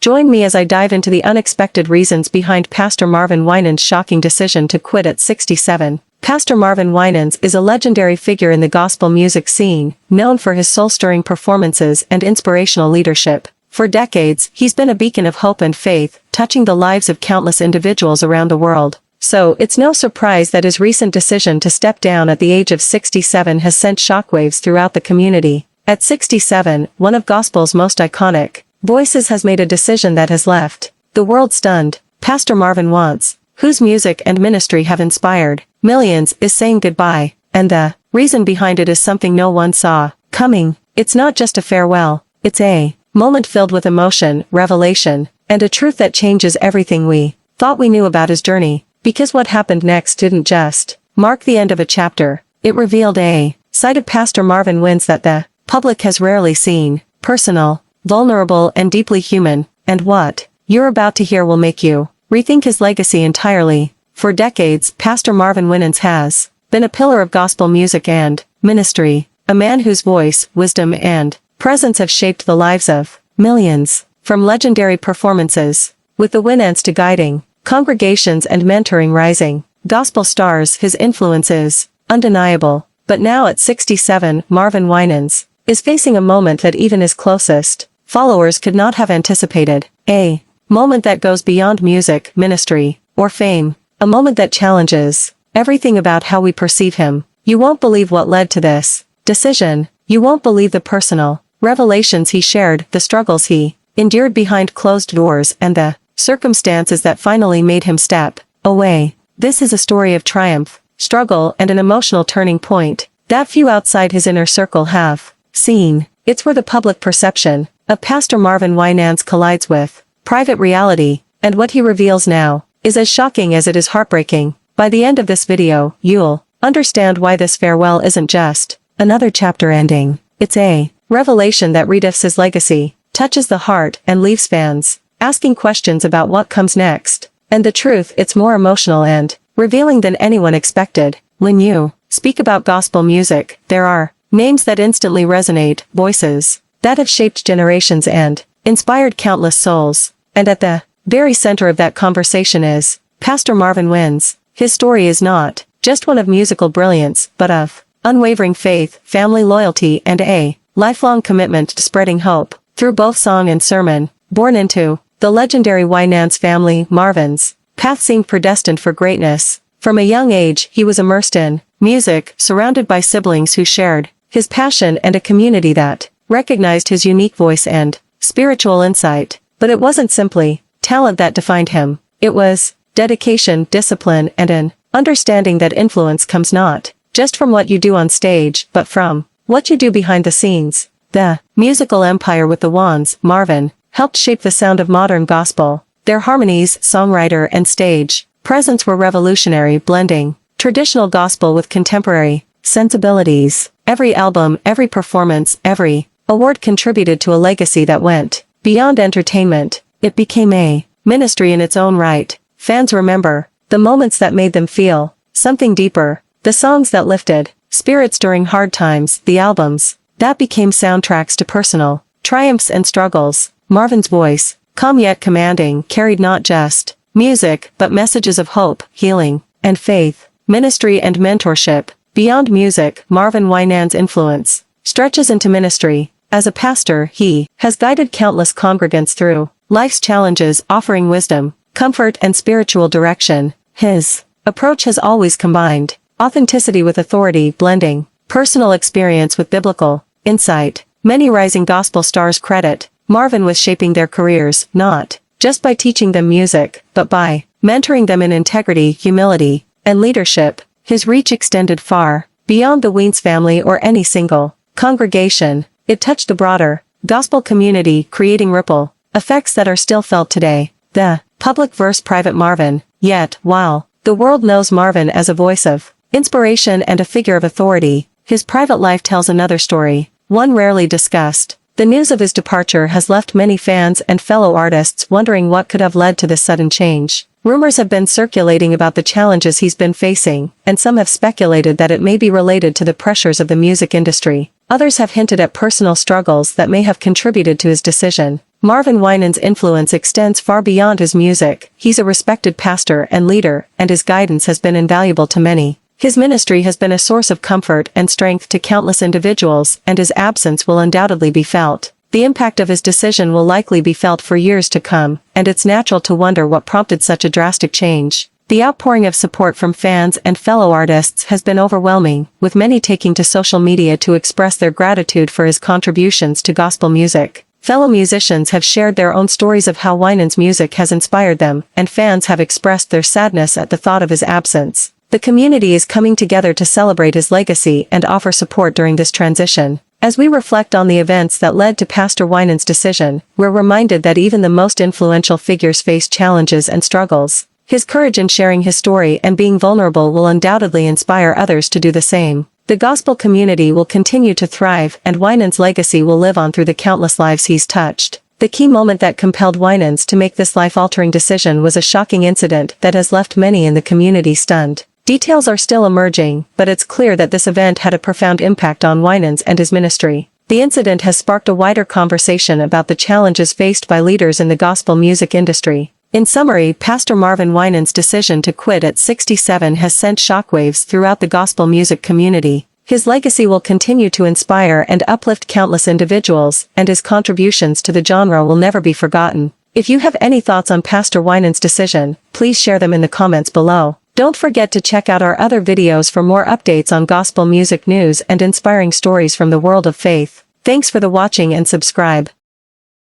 Join me as I dive into the unexpected reasons behind Pastor Marvin Winans' shocking decision to quit at 67. Pastor Marvin Winans is a legendary figure in the gospel music scene, known for his soul-stirring performances and inspirational leadership. For decades, he's been a beacon of hope and faith, touching the lives of countless individuals around the world. So, it's no surprise that his recent decision to step down at the age of 67 has sent shockwaves throughout the community. At 67, one of gospel's most iconic voices has made a decision that has left the world stunned. Pastor Marvin Winans, whose music and ministry have inspired millions, is saying goodbye, and the reason behind it is something no one saw coming. It's not just a farewell, it's a moment filled with emotion, revelation, and a truth that changes everything we thought we knew about his journey. Because what happened next didn't just mark the end of a chapter, it revealed a side of Pastor Marvin Winans that the public has rarely seen: personal, vulnerable, and deeply human. And what you're about to hear will make you rethink his legacy entirely. For decades, Pastor Marvin Winans has been a pillar of gospel music and ministry, a man whose voice, wisdom, and presence have shaped the lives of millions. From legendary performances with the Winans to guiding congregations and mentoring rising gospel stars, his influence is undeniable. But now at 67, Marvin Winans is facing a moment that even his closest followers could not have anticipated. A moment that goes beyond music, ministry, or fame. A moment that challenges everything about how we perceive him. You won't believe what led to this decision. You won't believe the personal revelations he shared, the struggles he endured behind closed doors, and the circumstances that finally made him step away. This is a story of triumph, struggle, and an emotional turning point that few outside his inner circle have seen. It's where the public perception of Pastor Marvin Winans collides with private reality, and what he reveals now is as shocking as it is heartbreaking. By the end of this video, you'll understand why this farewell isn't just another chapter ending. It's a revelation that redefines his legacy, touches the heart, and leaves fans asking questions about what comes next. And the truth, it's more emotional and revealing than anyone expected. When you speak about gospel music, there are names that instantly resonate, voices that have shaped generations and inspired countless souls. And at the very center of that conversation is Pastor Marvin Winans. His story is not just one of musical brilliance, but of unwavering faith, family loyalty, and a lifelong commitment to spreading hope through both song and sermon. Born into the legendary Winans family, Marvin's path seemed predestined for greatness. From a young age, he was immersed in music, surrounded by siblings who shared his passion and a community that recognized his unique voice and spiritual insight. But it wasn't simply talent that defined him. It was dedication, discipline, and an understanding that influence comes not just from what you do on stage, but from what you do behind the scenes. The musical empire with the Winans, Marvin, helped shape the sound of modern gospel. Their harmonies, songwriter, and stage presence were revolutionary, blending traditional gospel with contemporary sensibilities. Every album, every performance, every award contributed to a legacy that went beyond entertainment. It became a ministry in its own right. Fans remember the moments that made them feel something deeper, the songs that lifted spirits during hard times, the albums that became soundtracks to personal triumphs and struggles. Marvin's voice, calm yet commanding, carried not just music, but messages of hope, healing, and faith, ministry and mentorship. Beyond music, Marvin Winans' influence stretches into ministry. As a pastor, he has guided countless congregants through life's challenges, offering wisdom, comfort, and spiritual direction. His approach has always combined authenticity with authority, blending personal experience with biblical insight. Many rising gospel stars credit Marvin with shaping their careers, not just by teaching them music, but by mentoring them in integrity, humility, and leadership. His reach extended far beyond the Winans family or any single congregation. It touched the broader gospel community, creating ripple effects that are still felt today. The public versus private Marvin. Yet, while the world knows Marvin as a voice of inspiration and a figure of authority, his private life tells another story, one rarely discussed. The news of his departure has left many fans and fellow artists wondering what could have led to this sudden change. Rumors have been circulating about the challenges he's been facing, and some have speculated that it may be related to the pressures of the music industry. Others have hinted at personal struggles that may have contributed to his decision. Marvin Winans' influence extends far beyond his music. He's a respected pastor and leader, and his guidance has been invaluable to many. His ministry has been a source of comfort and strength to countless individuals, and his absence will undoubtedly be felt. The impact of his decision will likely be felt for years to come, and it's natural to wonder what prompted such a drastic change. The outpouring of support from fans and fellow artists has been overwhelming, with many taking to social media to express their gratitude for his contributions to gospel music. Fellow musicians have shared their own stories of how Winans' music has inspired them, and fans have expressed their sadness at the thought of his absence. The community is coming together to celebrate his legacy and offer support during this transition. As we reflect on the events that led to Pastor Winans' decision, we're reminded that even the most influential figures face challenges and struggles. His courage in sharing his story and being vulnerable will undoubtedly inspire others to do the same. The gospel community will continue to thrive, and Winans' legacy will live on through the countless lives he's touched. The key moment that compelled Winans to make this life-altering decision was a shocking incident that has left many in the community stunned. Details are still emerging, but it's clear that this event had a profound impact on Winans and his ministry. The incident has sparked a wider conversation about the challenges faced by leaders in the gospel music industry. In summary, Pastor Marvin Winans' decision to quit at 67 has sent shockwaves throughout the gospel music community. His legacy will continue to inspire and uplift countless individuals, and his contributions to the genre will never be forgotten. If you have any thoughts on Pastor Winans' decision, please share them in the comments below. Don't forget to check out our other videos for more updates on gospel music news and inspiring stories from the world of faith. Thanks for the watching and subscribe.